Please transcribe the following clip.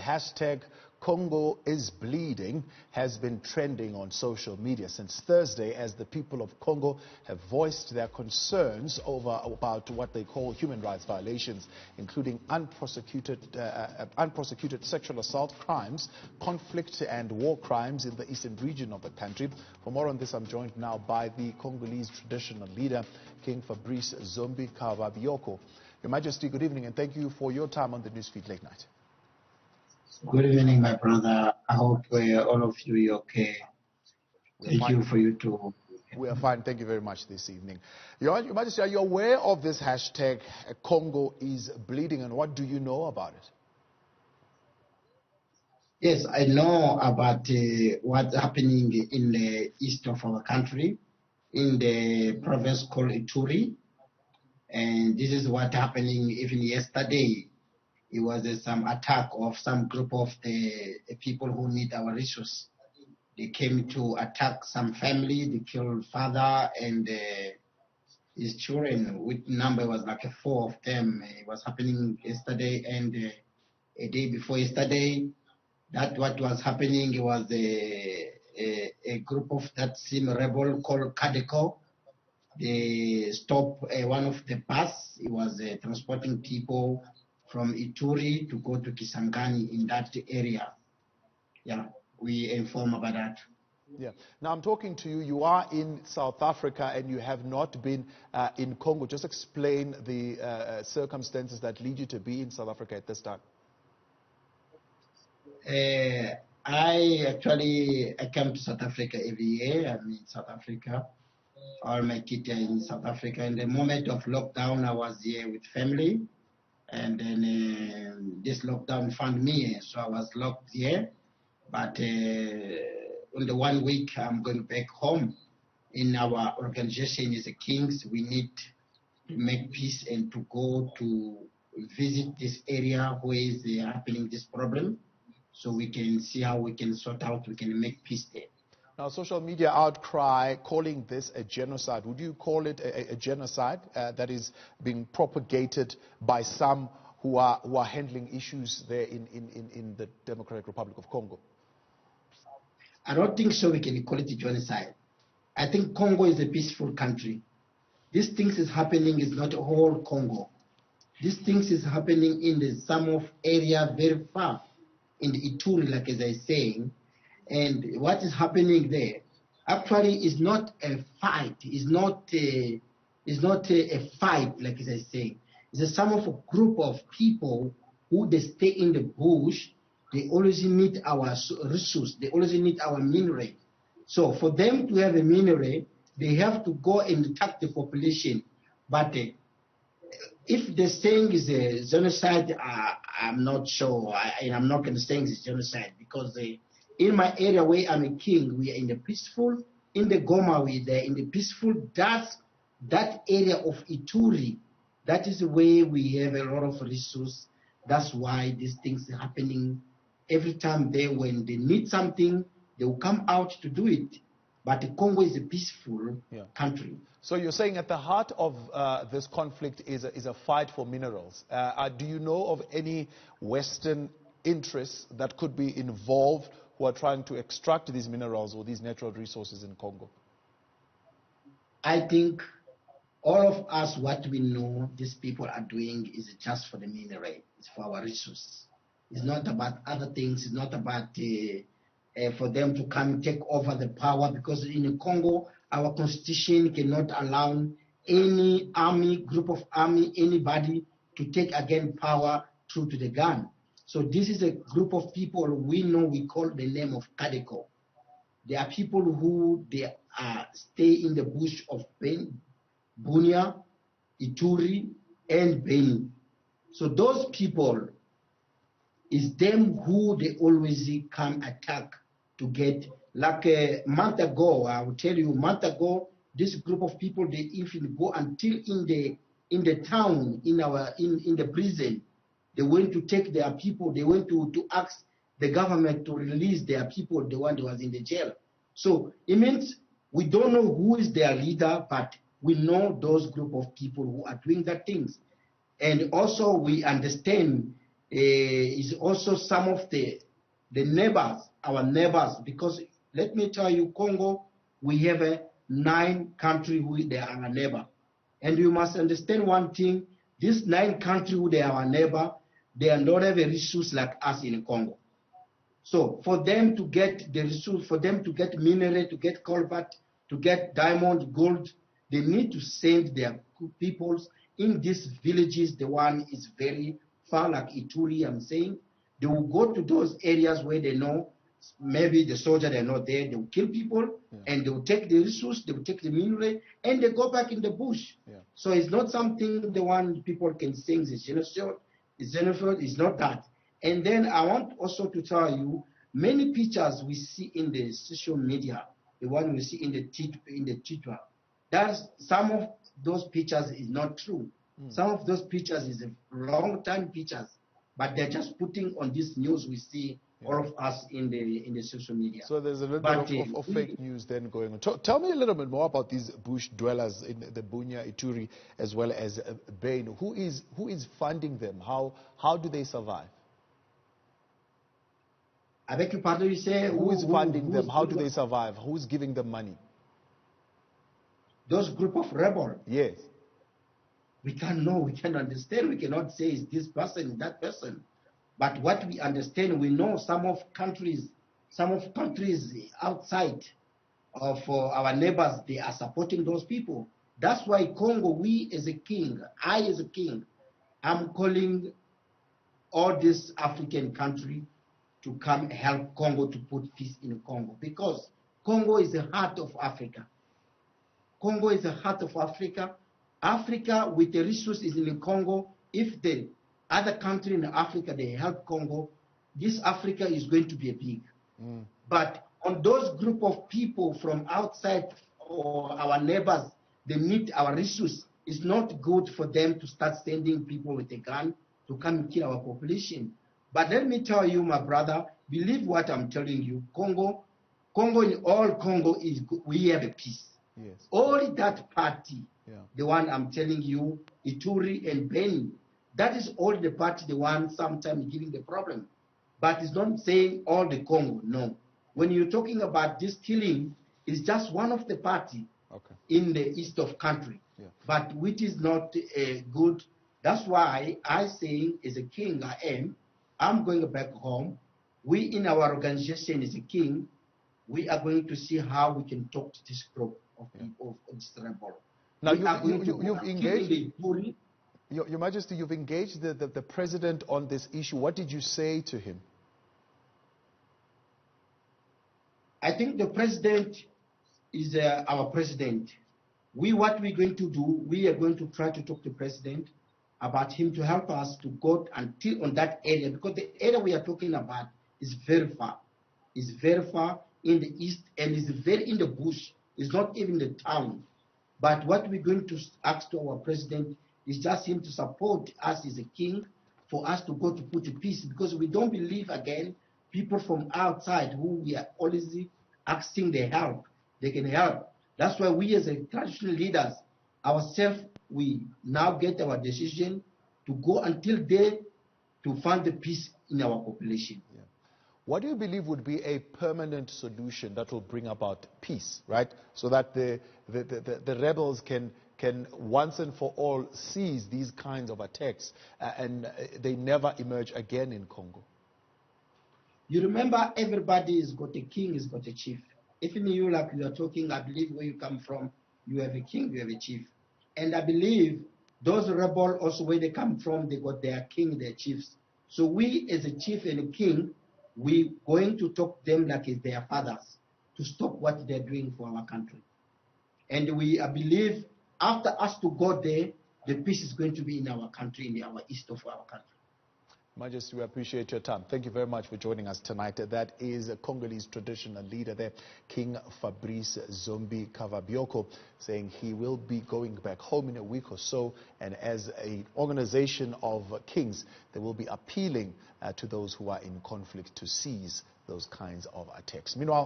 hashtag Congo is bleeding has been trending on social media since Thursday, as the people of Congo have voiced their concerns about what they call human rights violations, including unprosecuted sexual assault crimes, conflict and war crimes in the eastern region of the country. For more on this, I'm joined now by the Congolese traditional leader, King Fabrice Zombi Kawabioko. Your Majesty, good evening, and thank you for your time on the Newsfeed Late Night. Good evening, my brother. I hope all of you are okay. Thank you for you too. We are fine. Thank you very much this evening. Your Majesty, are you aware of this hashtag Congo is bleeding, and what do you know about it? Yes, I know about what's happening in the east of our country, in the province called Ituri. And this is what's happening even yesterday. It was some attack of some group of the people who need our resources. They came to attack some family. They killed father and his children, which number was like 4 of them. It was happening yesterday and a day before yesterday. That what was happening, it was a group of that same rebel called Kadeko. They stopped one of the bus. It was transporting people from Ituri to go to Kisangani in that area. Yeah, we inform about that. Yeah. Now I'm talking to you. You are in South Africa and you have not been in Congo. Just explain the circumstances that lead you to be in South Africa at this time. I come to South Africa every year. I'm in South Africa. All my kids are in South Africa. In the moment of lockdown, I was here with family. And then this lockdown found me, so I was locked here. But in the 1 week, I'm going back home. In our organization is the Kings. We need to make peace and to go to visit this area where is happening this problem, so we can see how we can sort out, we can make peace there. Now, social media outcry calling this a genocide. Would you call it a genocide that is being propagated by some who are handling issues there in the Democratic Republic of Congo? I don't think so we can call it a genocide. I think Congo is a peaceful country. These things is happening is not whole Congo. These things is happening in the some of area very far in the Ituri, like as I saying. And what is happening there actually is not a fight. It's not a fight, like as I say. It's a sum of a group of people who they stay in the bush. They always need our resource. They always need our mineral. So for them to have a mineral, they have to go and attack the population. But if the saying is a genocide, I'm not sure. I'm not going to say it's genocide because in my area where I'm a king, we are in the peaceful. In the Goma, we are in the peaceful. That area of Ituri, that is where we have a lot of resources. That's why these things are happening every time when they need something, they will come out to do it. But Congo is a peaceful country. So you're saying at the heart of this conflict is a fight for minerals. Do you know of any Western interests that could be involved who are trying to extract these minerals or these natural resources in Congo? I think all of us, what we know these people are doing is just for the mineral. It's for our resources. It's not about other things. It's not about for them to come take over the power, because in Congo, our constitution cannot allow any army, group of army, anybody to take again power through to the gun. So this is a group of people we know, we call the name of Kadeko. They are people who they stay in the bush of Bunia, Ituri, and Beni. So those people is them who they always come attack to get. Like a month ago, I will tell you, a month ago, this group of people, they even go until in the town, in the prison. They went to take their people. They went to ask the government to release their people, the one that was in the jail. So it means we don't know who is their leader, but we know those group of people who are doing that things. And also we understand is also some of the neighbors, our neighbors, because let me tell you, Congo, we have 9 countries who they are our neighbor. And you must understand one thing, these 9 countries who they are our neighbor, they are not have a resource like us in Congo. So for them to get the resource, for them to get mineral, to get cobalt, to get diamond, gold, they need to send their peoples in these villages. The one is very far, like Ituri, I'm saying. They will go to those areas where they know maybe the soldiers are not there. They will kill people, and they will take the resource, they will take the mineral, and they go back in the bush. So it's not something the one people can say is genocide. It's not that. And then I want also to tell you, many pictures we see in the social media, the one we see in the Twitter, that some of those pictures is not true. Some of those pictures is a long time pictures, but they're just putting on this news we see all of us in the social media. So there's a little bit of fake news then going on. Tell me a little bit more about these bush dwellers in the Bunya, Ituri, as well as Beni. Who is funding them? How do they survive? I beg your pardon, you say who is funding them? How do they survive? Who's giving them money? Those group of rebels. Yes. We can't know, we can understand, we cannot say it's this person, that person. But what we understand, we know some of countries outside of our neighbors, they are supporting those people. That's why Congo, we as a king, I as a king, I'm calling all this African country to come help Congo to put peace in Congo, because Congo is the heart of Africa. Congo is the heart of Africa. Africa with the resources in Congo, if the other country in Africa, they help Congo, this Africa is going to be a big. But on those group of people from outside or our neighbors, they need our resources. It's not good for them to start sending people with a gun to come and kill our population. But let me tell you, my brother, believe what I'm telling you. Congo in all Congo is, we have a peace. Yes. Only that party, the one I'm telling you, Ituri and Beni, that is all the party, the one sometimes giving the problem. But it's not saying all the Congo, no. When you're talking about this killing, it's just one of the party in the east of country, but which is not good. That's why I saying, as a king I'm going back home. We in our organization as a king, we are going to see how we can talk to this group of people of this rebel. Now you've engaged, Your Majesty, you've engaged the president on this issue. What did you say to him? I think the president is our president. What we're going to do, we are going to try to talk to the president about him to help us to go until on that area, because the area we are talking about is very far. It's very far in the east and it's very in the bush. It's not even the town. But what we're going to ask to our president is just him to support us as a king, for us to go to put a peace, because we don't believe, again, people from outside who we are always asking their help, they can help. That's why we as a traditional leaders, ourselves, we now get our decision to go until there to find the peace in our population. What do you believe would be a permanent solution that will bring about peace, right? So that the rebels can once and for all cease these kinds of attacks and they never emerge again in Congo? You remember, everybody has got a king, has got a chief. Even you, like you are talking, I believe where you come from, you have a king, you have a chief. And I believe those rebels also, where they come from, they got their king, their chiefs. So we as a chief and a king, we're going to talk to them like it's their fathers to stop what they're doing for our country. And I believe after us to go there, the peace is going to be in our country, in our east of our country. Majesty, we appreciate your time. Thank you very much for joining us tonight. That is a Congolese traditional leader there, King Fabrice Zombi Kavabioko, saying he will be going back home in a week or so. And as an organization of kings, they will be appealing to those who are in conflict to cease those kinds of attacks. Meanwhile,